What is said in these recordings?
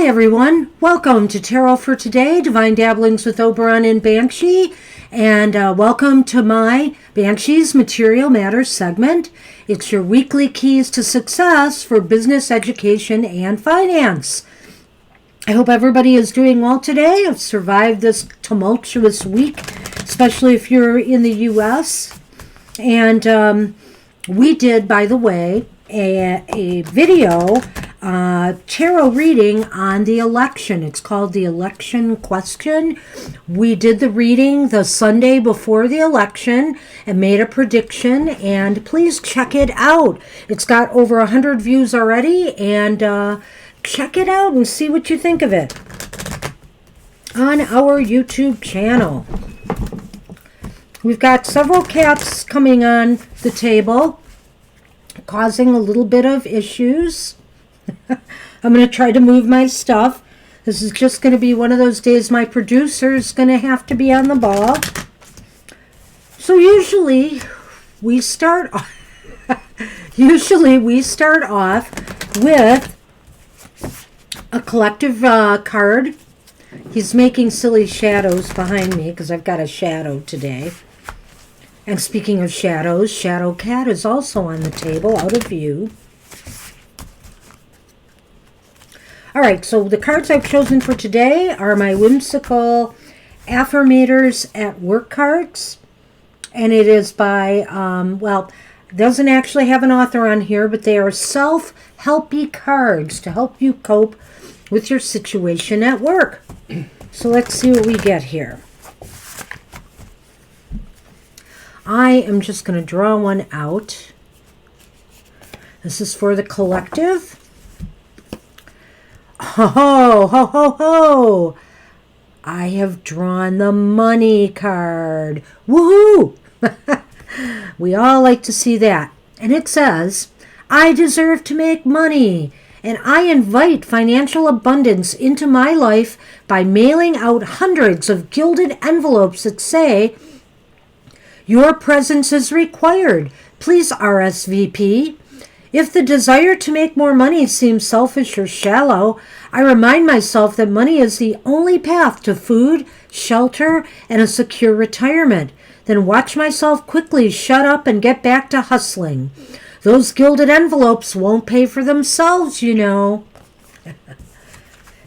everyone. Welcome to Tarot for Today, Divine Dabblings with Oberon and Banshee. And welcome to my Banshee's Material Matters segment. It's your weekly keys to success for business, education, and finance. I hope everybody is doing well today. I've survived this tumultuous week, especially if you're in the U.S. And we did, by the way, a video tarot reading on the election. It's called the election question. We did the reading the Sunday before the election and made a prediction, and please check it out. It's got over 100 views already, and check it out and see what you think of it on our YouTube channel. We've got several cats coming on the table, causing a little bit of issues. I'm going to try to move my stuff. This is just going to be one of those days my producer is going to have to be on the ball. So usually we start off with a collective card. He's making silly shadows behind me because I've got a shadow today. And speaking of shadows, Shadow Cat is also on the table, out of view. All right, so the cards I've chosen for today are my whimsical Affirmators at Work cards. And it is by, doesn't actually have an author on here, but they are self-helpy cards to help you cope with your situation at work. So let's see what we get here. I am just going to draw one out. This is for the collective. Ho, ho, ho, ho, ho. I have drawn the money card. Woohoo! We all like to see that. And it says, I deserve to make money, and I invite financial abundance into my life by mailing out hundreds of gilded envelopes that say, your presence is required. Please RSVP. If the desire to make more money seems selfish or shallow, I remind myself that money is the only path to food, shelter, and a secure retirement. Then watch myself quickly shut up and get back to hustling. Those gilded envelopes won't pay for themselves, you know.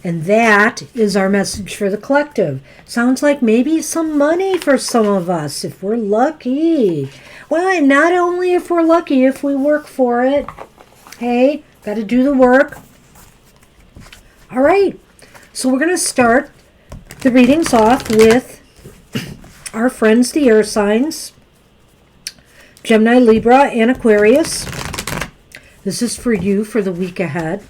And that is our message for the collective. Sounds like maybe some money for some of us, if we're lucky. Well, not only if we're lucky, if we work for it. Hey, got to do the work. All right, so we're going to start the readings off with our friends, the air signs. Gemini, Libra, and Aquarius. This is for you for the week ahead.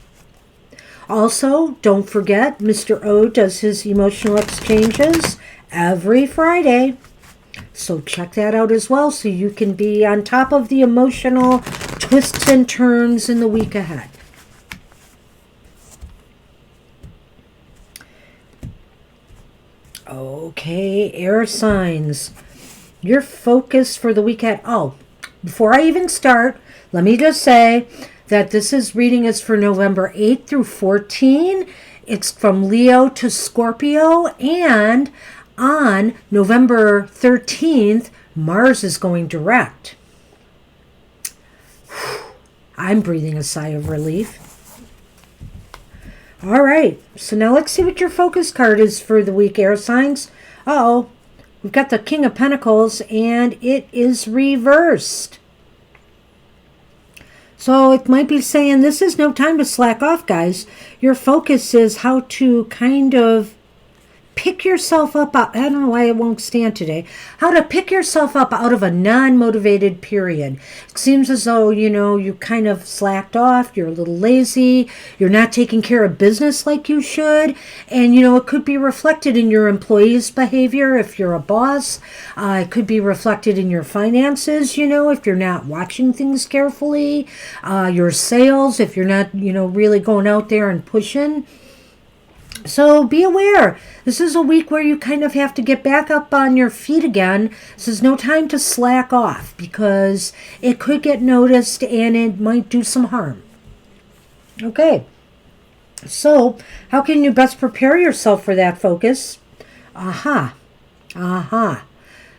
Also, don't forget, Mr. O does his emotional exchanges every Friday. So check that out as well so you can be on top of the emotional twists and turns in the week ahead. Okay, air signs. Your focus for the week ahead. Oh, before I even start, let me just say that this reading is for November 8th through 14. It's from Leo to Scorpio, and on November 13th, Mars is going direct. I'm breathing a sigh of relief. All right, so now let's see what your focus card is for the week, air signs. Uh-oh, we've got the King of Pentacles, and it is reversed. So it might be saying this is no time to slack off, guys. Your focus is how to kind of pick yourself up. I don't know why it won't stand today. How to pick yourself up out of a non-motivated period. It seems as though, you kind of slacked off. You're a little lazy. You're not taking care of business like you should. And, it could be reflected in your employees' behavior if you're a boss. It could be reflected in your finances, if you're not watching things carefully. Your sales, if you're not, really going out there and pushing. So be aware. This is a week where you kind of have to get back up on your feet again. This is no time to slack off because it could get noticed and it might do some harm. Okay. So, how can you best prepare yourself for that focus? Aha, aha.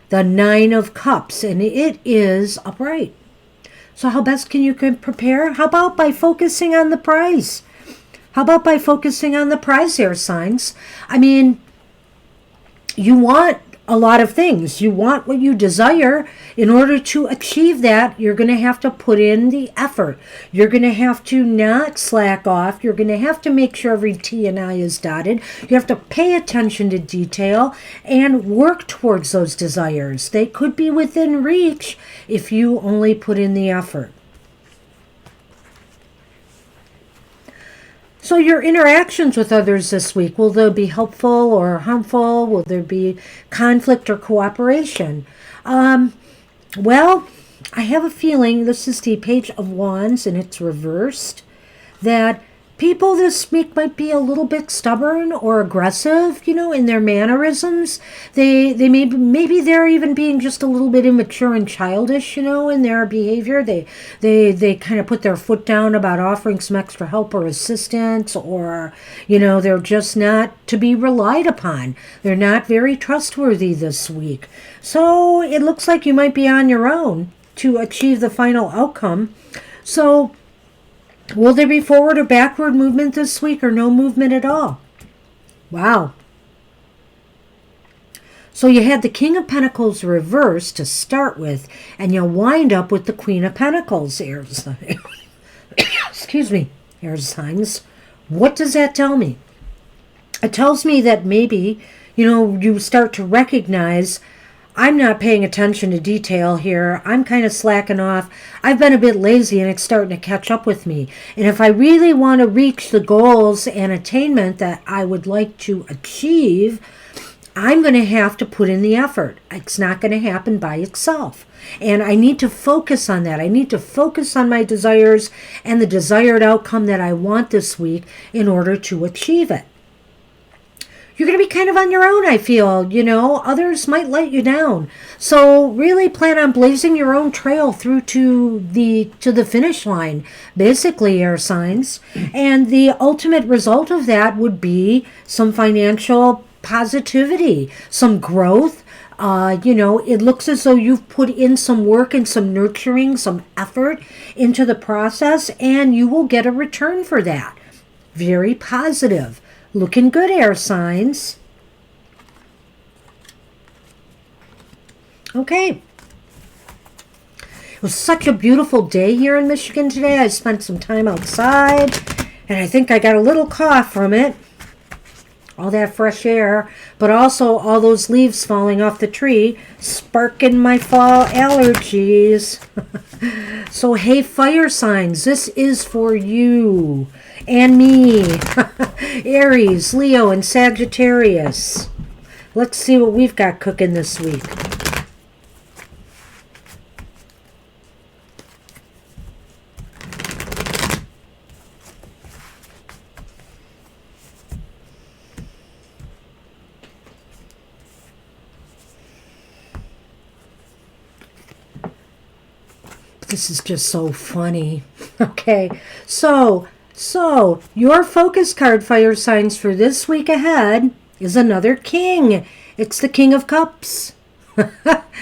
The Nine of Cups, and it is upright. So how best can you prepare? How about by focusing on the prize? How about by focusing on the prize, air signs? I mean, you want a lot of things. You want what you desire. In order to achieve that, you're going to have to put in the effort. You're going to have to not slack off. You're going to have to make sure every T and I is dotted. You have to pay attention to detail and work towards those desires. They could be within reach if you only put in the effort. So your interactions with others this week, will they be helpful or harmful? Will there be conflict or cooperation? Well, I have a feeling, this is the Page of Wands and it's reversed, that people this week might be a little bit stubborn or aggressive, in their mannerisms. Maybe they're even being just a little bit immature and childish, in their behavior. They kind of put their foot down about offering some extra help or assistance, or they're just not to be relied upon. They're not very trustworthy this week. So it looks like you might be on your own to achieve the final outcome. So will there be forward or backward movement this week, or no movement at all? Wow. So you had the King of Pentacles reversed to start with, and you'll wind up with the Queen of Pentacles. Excuse me, air signs. What does that tell me? It tells me that maybe, you start to recognize, I'm not paying attention to detail here. I'm kind of slacking off. I've been a bit lazy and it's starting to catch up with me. And if I really want to reach the goals and attainment that I would like to achieve, I'm going to have to put in the effort. It's not going to happen by itself. And I need to focus on that. I need to focus on my desires and the desired outcome that I want this week in order to achieve it. You're going to be kind of on your own, I feel. Others might let you down. So really plan on blazing your own trail through to the finish line, basically, air signs. And the ultimate result of that would be some financial positivity, some growth. It looks as though you've put in some work and some nurturing, some effort into the process, and you will get a return for that. Very positive. Looking good, air signs. Okay. It was such a beautiful day here in Michigan today. I spent some time outside, and I think I got a little cough from it. All that fresh air, but also all those leaves falling off the tree, sparking my fall allergies. So, hey, fire signs, this is for you and me. Aries, Leo, and Sagittarius. Let's see what we've got cooking this week. This is just so funny. Okay, so your focus card, fire signs, for this week ahead is another king. It's the King of Cups.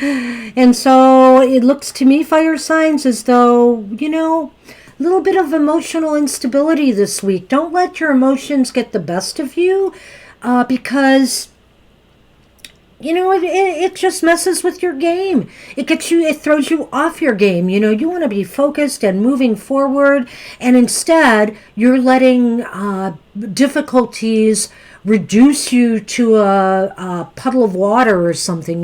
And so it looks to me, fire signs, as though, a little bit of emotional instability this week. Don't let your emotions get the best of you, because it just messes with your game. It throws you off your game. You want to be focused and moving forward, and instead you're letting difficulties reduce you to a puddle of water or something.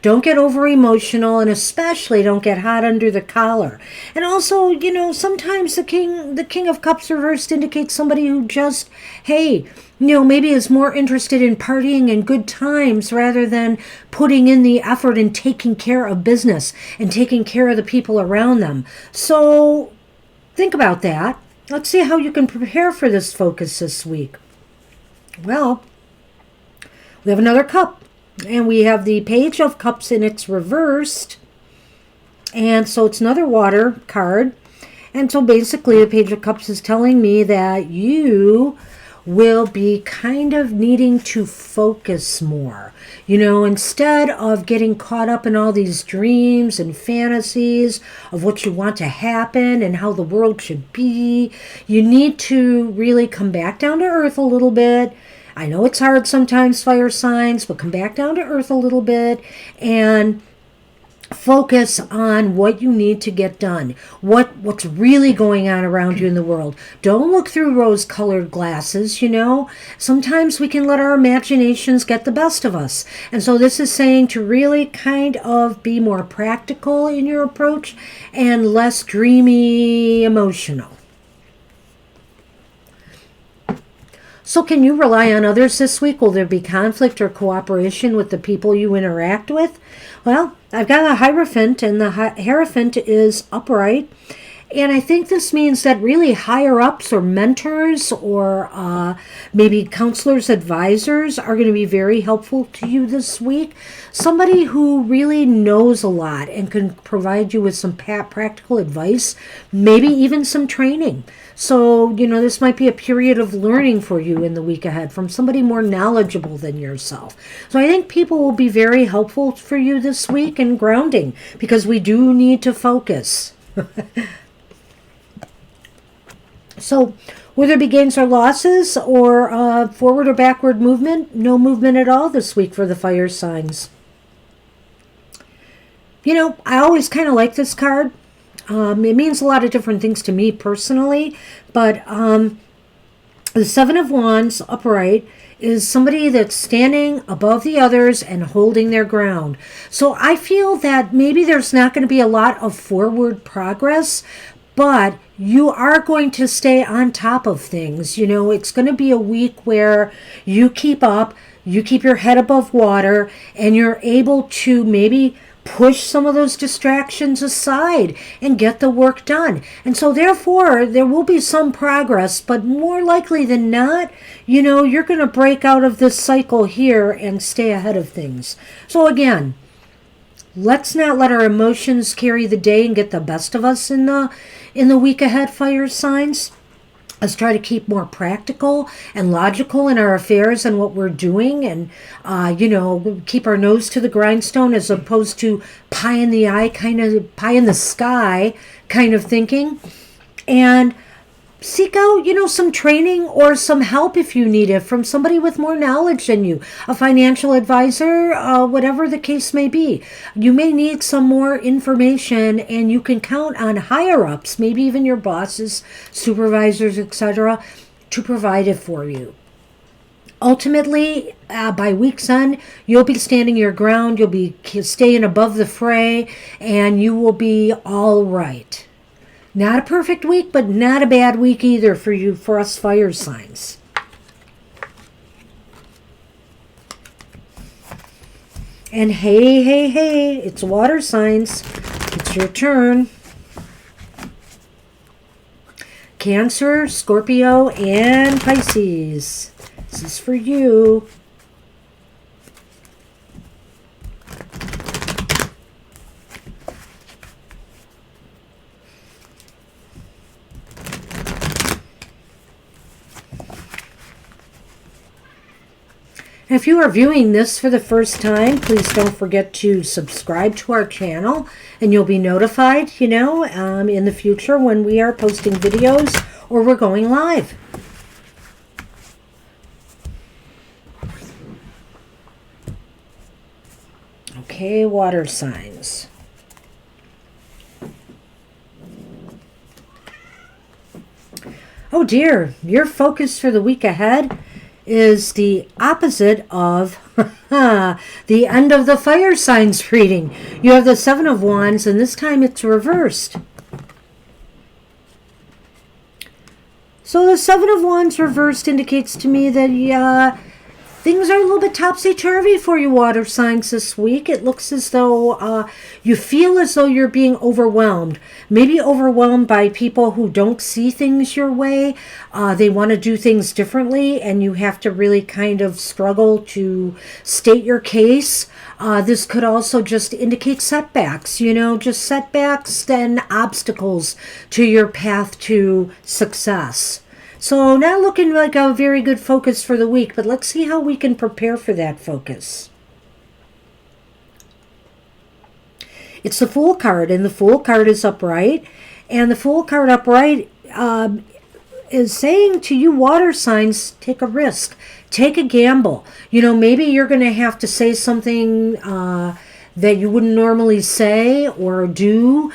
Don't get over emotional, and especially don't get hot under the collar. And also, sometimes the King of Cups reversed indicates somebody who just, hey, maybe is more interested in partying and good times rather than putting in the effort and taking care of business and taking care of the people around them. So think about that. Let's see how you can prepare for this focus this week. Well, we have another cup, and we have the Page of Cups, and it's reversed. And so it's another water card. And so basically, the Page of Cups is telling me that you will be kind of needing to focus more. You know, instead of getting caught up in all these dreams and fantasies of what you want to happen and how the world should be, you need to really come back down to earth a little bit. I know it's hard sometimes, fire signs, but come back down to earth a little bit and focus on what you need to get done, what's really going on around you in the world. Don't look through rose-colored glasses, you know. Sometimes we can let our imaginations get the best of us. And so this is saying to really kind of be more practical in your approach and less dreamy, emotional. So can you rely on others this week? Will there be conflict or cooperation with the people you interact with? Well, I've got a Hierophant, and the Hierophant is upright. And I think this means that really higher-ups or mentors or maybe counselors, advisors are going to be very helpful to you this week. Somebody who really knows a lot and can provide you with some practical advice, maybe even some training. So, you know, this might be a period of learning for you in the week ahead from somebody more knowledgeable than yourself. So I think people will be very helpful for you this week and grounding, because we do need to focus. So, will there be gains or losses or forward or backward movement? No movement at all this week for the fire signs. You know, I always kind of like this card. It means a lot of different things to me personally, but the Seven of Wands upright is somebody that's standing above the others and holding their ground. So I feel that maybe there's not going to be a lot of forward progress, but you are going to stay on top of things. You know, it's going to be a week where you keep up, you keep your head above water, and you're able to maybe push some of those distractions aside and get the work done. And so therefore, there will be some progress, but more likely than not, you know, you're going to break out of this cycle here and stay ahead of things. So again, let's not let our emotions carry the day and get the best of us in the week ahead, fire signs. Let's try to keep more practical and logical in our affairs and what we're doing, and you know, keep our nose to the grindstone as opposed to pie in the eye, kind of pie in the sky kind of thinking. And seek out, you know, some training or some help if you need it from somebody with more knowledge than you, a financial advisor, whatever the case may be. You may need some more information, and you can count on higher-ups, maybe even your bosses, supervisors, etc., to provide it for you. Ultimately, by week's end, you'll be standing your ground, you'll be staying above the fray, and you will be all right. Not a perfect week, but not a bad week either for you, for us fire signs. And hey, it's water signs. It's your turn. Cancer, Scorpio, and Pisces. This is for you. If you are viewing this for the first time, please don't forget to subscribe to our channel, and you'll be notified, you know, in the future when we are posting videos or we're going live. Okay, water signs. Oh dear, your focus for the week ahead is the opposite of the end of the fire signs reading. You have the Seven of Wands, and this time it's reversed. So the Seven of Wands reversed indicates to me that Things are a little bit topsy-turvy for you, water signs, this week. It looks as though you feel as though you're being overwhelmed. Maybe overwhelmed by people who don't see things your way. They want to do things differently, and you have to really kind of struggle to state your case. This could also just indicate setbacks, just setbacks and obstacles to your path to success. So not looking like a very good focus for the week, but let's see how we can prepare for that focus. It's the Fool card, and the Fool card is upright. And the Fool card upright is saying to you, water signs, take a risk. Take a gamble. Maybe you're going to have to say something that you wouldn't normally say or do.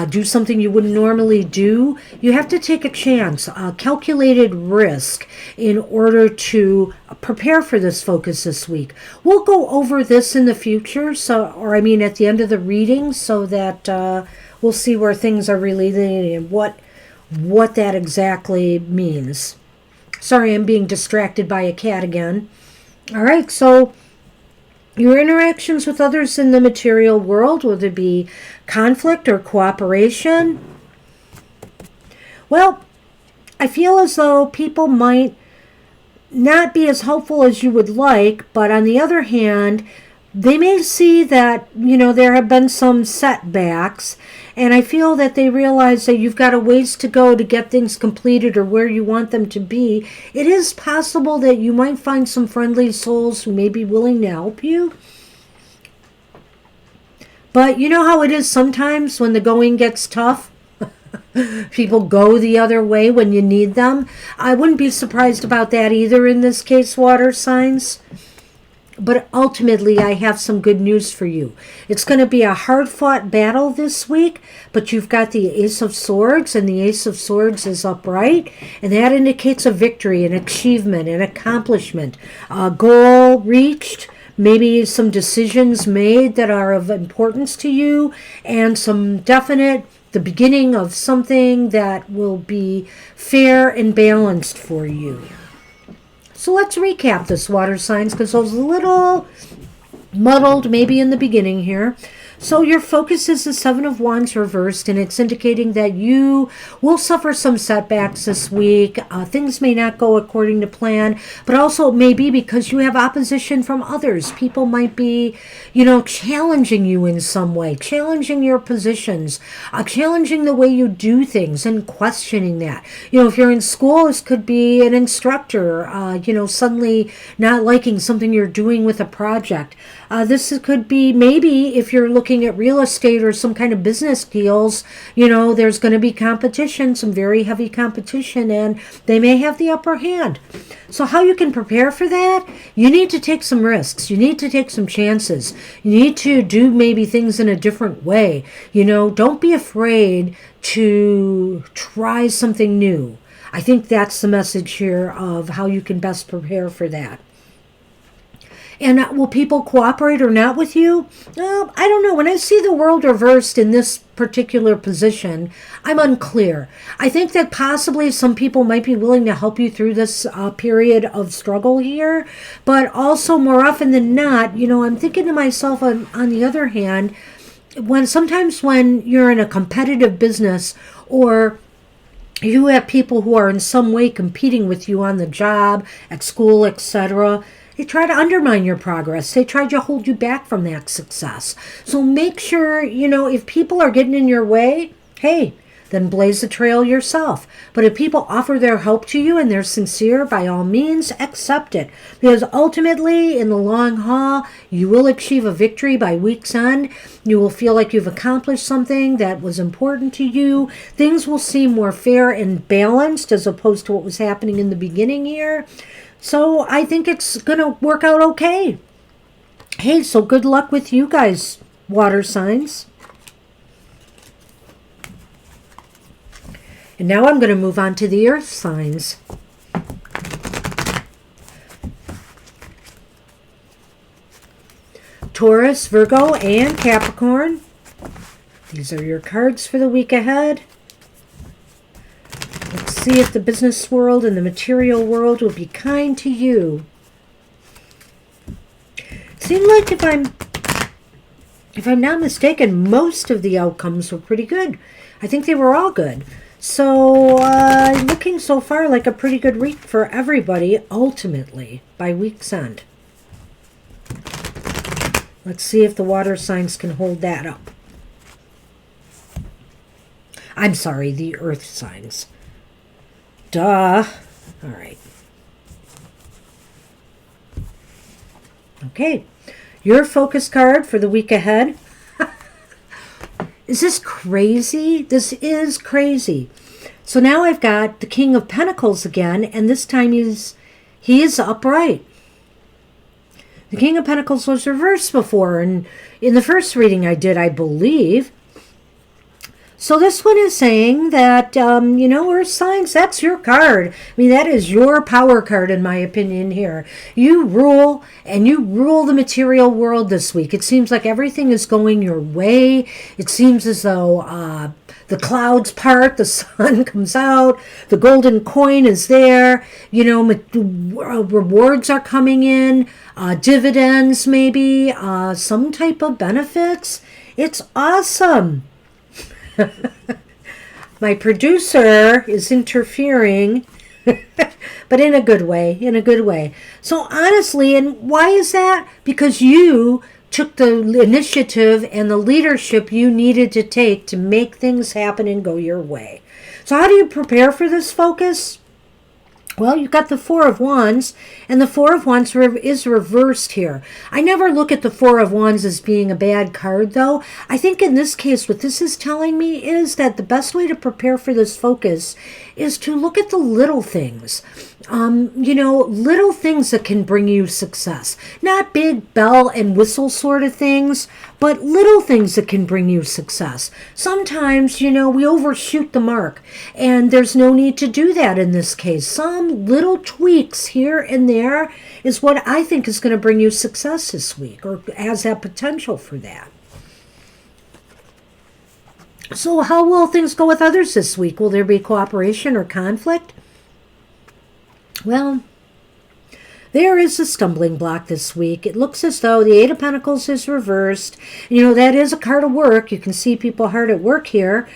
Do something you wouldn't normally do. You have to take a chance, a calculated risk in order to prepare for this focus this week. We'll go over this in the future, at the end of the reading, so that we'll see where things are really leading and what that exactly means. Sorry, I'm being distracted by a cat again. All right, so your interactions with others in the material world, whether it be conflict or cooperation. Well, I feel as though people might not be as helpful as you would like, but on the other hand, they may see that, there have been some setbacks, and I feel that they realize that you've got a ways to go to get things completed or where you want them to be. It is possible that you might find some friendly souls who may be willing to help you. But you know how it is sometimes when the going gets tough? People go the other way when you need them. I wouldn't be surprised about that either in this case, water signs. But ultimately, I have some good news for you. It's going to be a hard-fought battle this week, but you've got the Ace of Swords, and the Ace of Swords is upright, and that indicates a victory, an achievement, an accomplishment, a goal reached, maybe some decisions made that are of importance to you, and the beginning of something that will be fair and balanced for you. So let's recap this, water signs, because I was a little muddled maybe in the beginning here. So your focus is the Seven of Wands reversed, and it's indicating that you will suffer some setbacks this week. Things may not go according to plan, but also it may be because you have opposition from others. People might be, challenging you in some way, challenging your positions, challenging the way you do things and questioning that. If you're in school, this could be an instructor, suddenly not liking something you're doing with a project. This could be maybe if you're looking at real estate or some kind of business deals, there's going to be competition, some very heavy competition, and they may have the upper hand. So how you can prepare for that? You need to take some risks. You need to take some chances. You need to do maybe things in a different way. Don't be afraid to try something new. I think that's the message here of how you can best prepare for that. And will people cooperate or not with you? I don't know. When I see the world reversed in this particular position, I'm unclear. I think that possibly some people might be willing to help you through this period of struggle here. But also more often than not, I'm thinking to myself on the other hand, sometimes when you're in a competitive business or you have people who are in some way competing with you on the job, at school, etc., they try to undermine your progress. They try to hold you back from that success. So make sure, if people are getting in your way, hey, then blaze the trail yourself. But if people offer their help to you and they're sincere, by all means, accept it. Because ultimately, in the long haul, you will achieve a victory by week's end. You will feel like you've accomplished something that was important to you. Things will seem more fair and balanced as opposed to what was happening in the beginning here. So I think it's going to work out okay. Hey, so good luck with you guys, water signs. And now I'm going to move on to the earth signs. Taurus, Virgo, and Capricorn. These are your cards for the week ahead. Let's see if the business world and the material world will be kind to you. seemed like if I'm not mistaken, most of the outcomes were pretty good. I think they were all good. So looking so far like a pretty good week for everybody, ultimately, by week's end. Let's see if the water signs can hold that up. I'm sorry, the earth signs. Duh. All right. Okay. Your focus card for the week ahead. Is this crazy? This is crazy. So now I've got the King of Pentacles again, and this time he is upright. The King of Pentacles was reversed before, and in the first reading I did, I believe. So this one is saying that, Earth signs, that's your card. I mean, that is your power card, in my opinion, here. You rule, and you rule the material world this week. It seems like everything is going your way. It seems as though the clouds part, the sun comes out, the golden coin is there, rewards are coming in, dividends maybe, some type of benefits. It's awesome. My producer is interfering, but in a good way, So honestly, and why is that? Because you took the initiative and the leadership you needed to take to make things happen and go your way. So how do you prepare for this focus? Well, you've got the Four of Wands, and the Four of Wands is reversed here. I never look at the Four of Wands as being a bad card, though. I think in this case, what this is telling me is that the best way to prepare for this focus is to look at the little things. Little things that can bring you success. Not big bell and whistle sort of things, but little things that can bring you success. Sometimes, we overshoot the mark, and there's no need to do that in this case. Some little tweaks here and there is what I think is going to bring you success this week, or has that potential for that. So how will things go with others this week? Will there be cooperation or conflict? Well, there is a stumbling block this week. It looks as though the Eight of Pentacles is reversed. That is a card of work. You can see people hard at work here.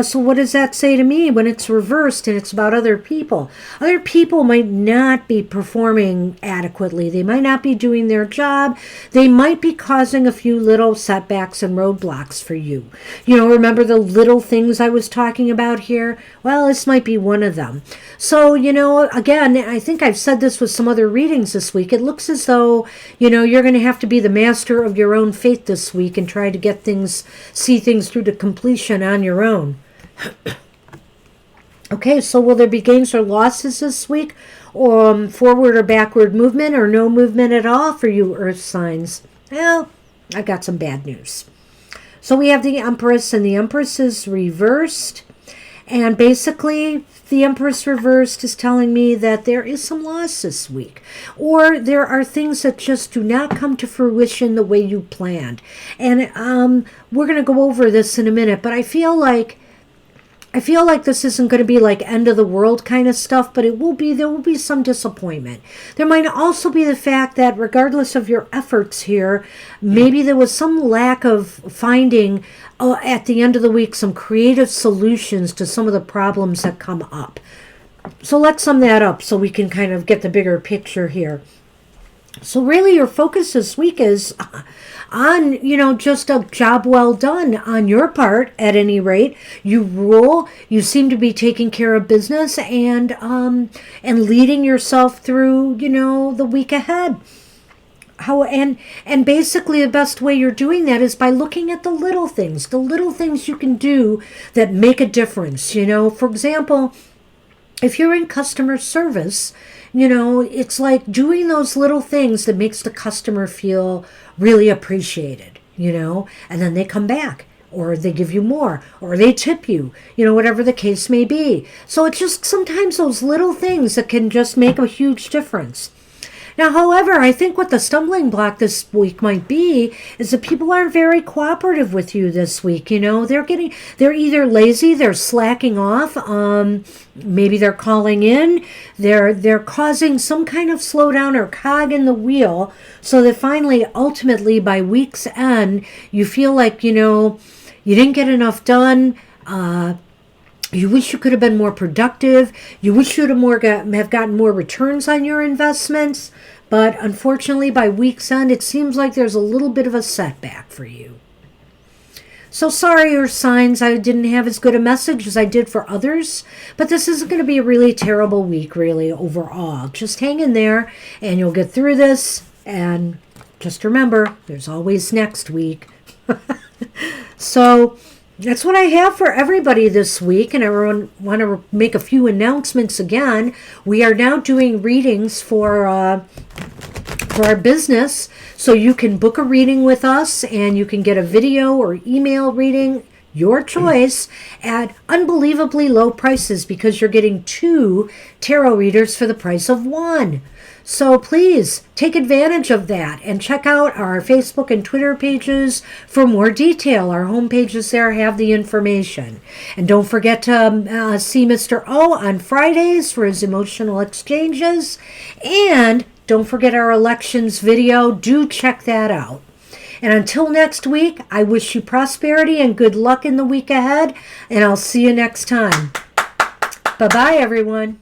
So what does that say to me when it's reversed and it's about other people? Other people might not be performing adequately. They might not be doing their job. They might be causing a few little setbacks and roadblocks for you. Remember the little things I was talking about here? Well, this might be one of them. So, again, I think I've said this with some other readings this week. It looks as though, you're going to have to be the master of your own fate this week and try to see things through to completion on your own. Okay, so will there be gains or losses this week? Or forward or backward movement, or no movement at all for you earth signs? Well, I got some bad news. So we have the Empress, and the Empress is reversed. And basically, the Empress reversed is telling me that there is some loss this week. Or there are things that just do not come to fruition the way you planned. And we're going to go over this in a minute, but I feel like this isn't going to be like end of the world kind of stuff, but there will be some disappointment. There might also be the fact that regardless of your efforts here, maybe there was some lack of finding at the end of the week some creative solutions to some of the problems that come up. So let's sum that up so we can kind of get the bigger picture here. So really your focus this week is on, just a job well done on your part, at any rate. You rule, you seem to be taking care of business and leading yourself through, the week ahead. And basically the best way you're doing that is by looking at the little things you can do that make a difference. For example, if you're in customer service, it's like doing those little things that makes the customer feel really appreciated, and then they come back, or they give you more, or they tip you, whatever the case may be. So it's just sometimes those little things that can just make a huge difference. Now, however, I think what the stumbling block this week might be is that people aren't very cooperative with you this week. You know, they're either lazy, they're slacking off, maybe they're calling in, they're causing some kind of slowdown or cog in the wheel, so that finally, ultimately, by week's end, you feel like, you know, you didn't get enough done. You wish you could have been more productive. You wish you would have gotten more returns on your investments. But unfortunately, by week's end, it seems like there's a little bit of a setback for you. So sorry, Earth signs, I didn't have as good a message as I did for others. But this isn't going to be a really terrible week, really, overall. Just hang in there, and you'll get through this. And just remember, there's always next week. So that's what I have for everybody this week, and I want to make a few announcements again. We are now doing readings for our business, so you can book a reading with us, and you can get a video or email reading, your choice, at unbelievably low prices because you're getting 2 tarot readers for the price of 1. So please take advantage of that and check out our Facebook and Twitter pages for more detail. Our home pages there have the information. And don't forget to see Mr. O on Fridays for his emotional exchanges. And don't forget our elections video. Do check that out. And until next week, I wish you prosperity and good luck in the week ahead. And I'll see you next time. Bye-bye, everyone.